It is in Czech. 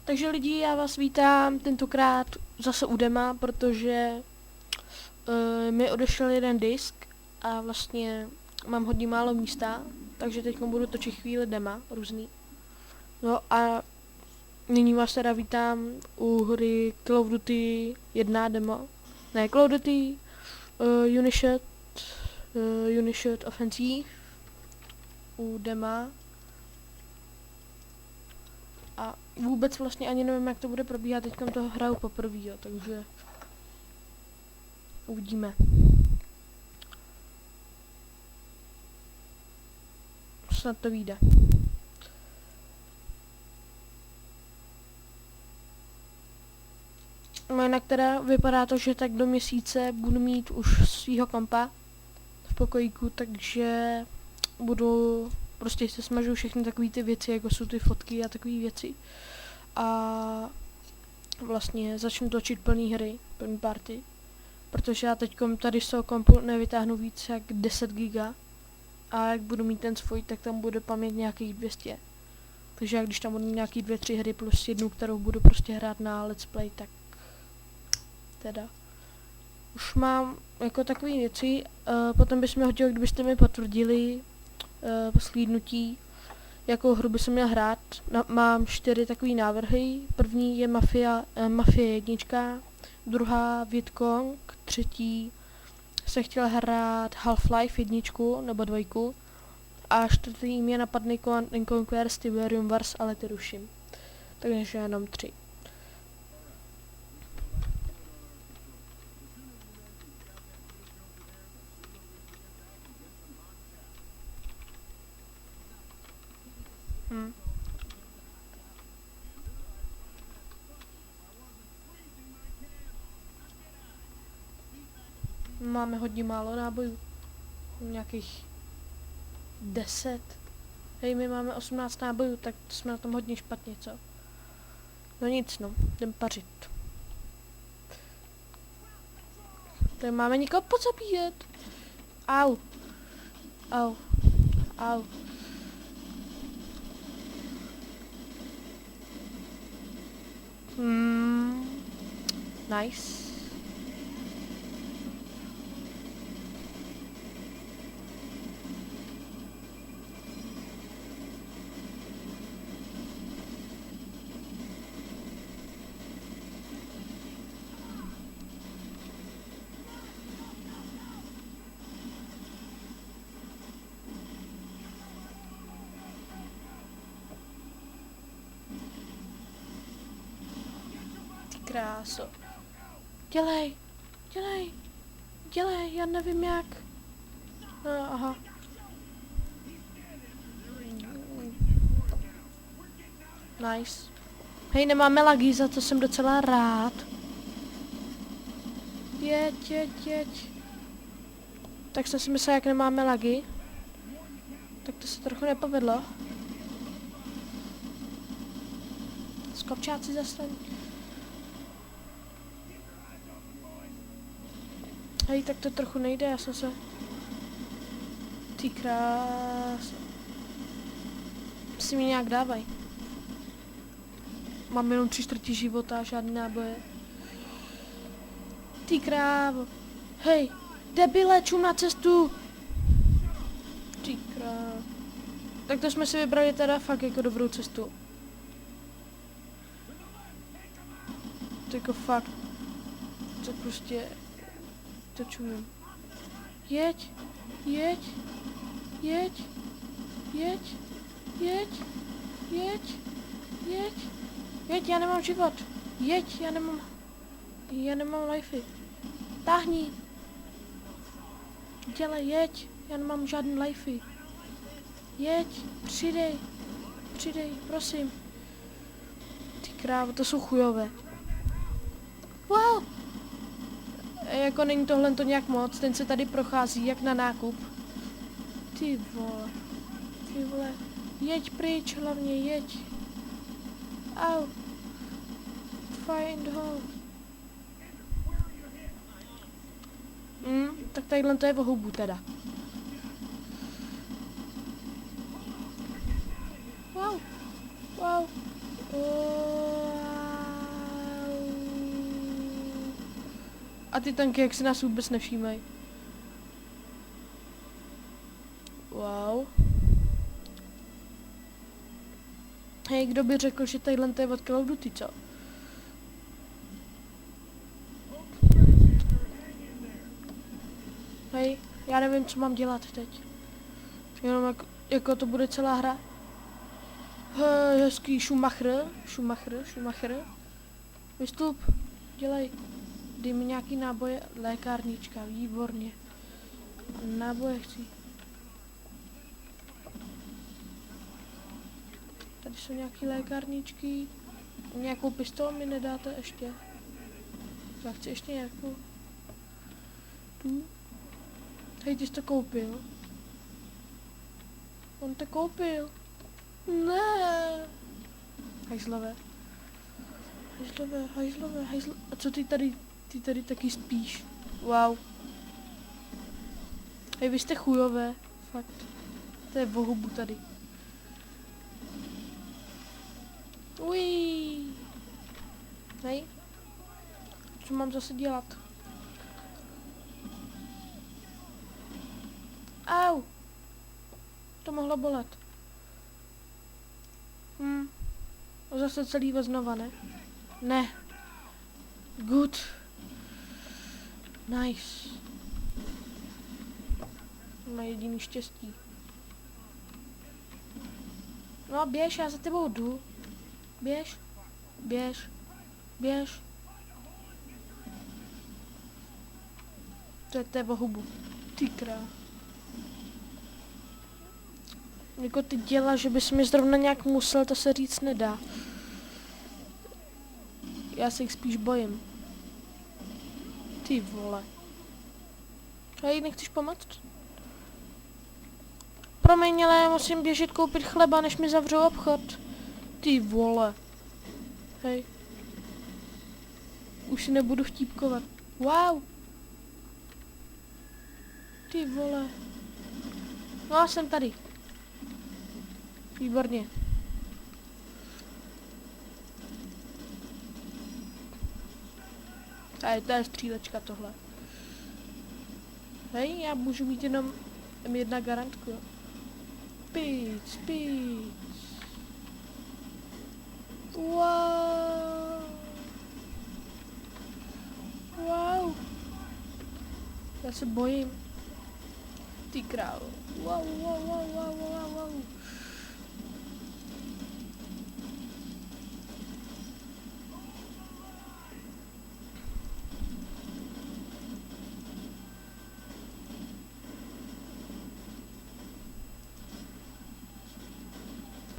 Takže lidi, já vás vítám tentokrát zase u dema, protože mi odešel jeden disk a vlastně mám hodně málo místa, takže teď budu točit chvíli dema různý. No a nyní vás teda vítám u hry Call of Duty 1 demo. Ne, Call of Duty Unished Offensive u dema. A vůbec vlastně ani nevím, jak to bude probíhat, teďka toho hraju poprvé, jo, takže uvidíme. Snad to vyjde. No jinak teda vypadá to, že tak do měsíce budu mít už svýho kompa v pokojíku, takže budu, prostě se smažu všechny takové ty věci, jako jsou ty fotky a takové věci. A vlastně začnu točit plný hry, plný party, protože já teď tady z toho kompu nevytáhnu víc jak 10 giga a jak budu mít ten svůj, tak tam bude paměť nějakých 200. Takže jak když tam budu mít nějaký 2-3 hry plus jednu, kterou budu prostě hrát na let's play, tak teda už mám jako takové věci. Potom bys mi hodil, kdybyste mi potvrdili slídnutí, jakou hru by se měl hrát. Mám 4 takové návrhy. První je Mafie 1, druhá Vietcong, třetí se chtěl hrát Half-Life 1 nebo 2 a čtvrtý mě napadne Command & Conquer, Tiberium Wars, ale ty ruším. Takže jenom 3. Máme hodně málo nábojů. Nějakých 10. Hej, my máme 18 nábojů, tak jsme na tom hodně špatně, co? No nic, no, jdem pařit. Tady máme někoho pozabíjet. Au. Au. Au. Nice. Kráso. Dělej, dělej, dělej, já nevím jak. No, aha. Nice. Hej, nemáme lagy, za to jsem docela rád. Jeď. Tak jsem si myslel, jak nemáme lagy. Tak to se trochu nepovedlo. Skopčáci zastaň. Hej, tak to trochu nejde, já jsem se... Ty krás... Si mi nějak dávaj. Mám jenom 3/4 života a žádný náboje. Ty krávo. Hej, debile, čum na cestu. Ty krávo. Tak to jsme si vybrali teda fakt jako dobrou cestu. To jako fakt. To prostě... To čumím. Jeď, já nemám život. Jeď, já nemám lifey. Táhni. Dělej, jeď, já nemám žádný lifey. Jeď, přidej, prosím. Ty krávo, to jsou chujové. Wow. Jako není tohle to nějak moc, ten se tady prochází jak na nákup. Ty vole, jeď pryč, hlavně jeď. Au. Find home. Tak tadyhle to je v hubu teda. Wow. A ty tanky, jak si nás vůbec nevšímají. Wow. Hej, kdo by řekl, že tadyhle je od Call of Duty, co? Hej, já nevím, co mám dělat teď. Jenom jako to bude celá hra. Hezký Schumacher. Vystup, dělej. Dej mi nějaký náboje, lékárnička, výborně. Náboje chci. Tady jsou nějaký lékárničky. Nějakou pistol mi nedáte ještě? Já chci ještě nějakou. Tu. Hej, ty jsi to koupil. On to koupil. Ne. Hajzlové. A co ty tady? Ty tady taky spíš. Wow. Hej, vy jste chujové. Fakt. To je vohubu tady. Ují. Hej. Co mám zase dělat? Au. To mohlo bolet. Zase celý znova, ne? Ne. Good. Nice. Má jediný štěstí. No běž, já za tebou jdu. Běž. To je bohubu. Ty král. Jako ty děla, že bys mi zrovna nějak musel, to se říct nedá. Já se jich spíš bojím. Ty vole. Hej, nechceš pomoct? Promiň, ale musím běžet koupit chleba, než mi zavřou obchod. Ty vole. Hej. Už si nebudu vtípkovat. Wow. Ty vole. No, jsem tady. Výborně. To je střílečka tohle. Hej, já můžu mít jenom M1 garantku, jo. Píc. Wow. Já se bojím. Ty králo. Wow.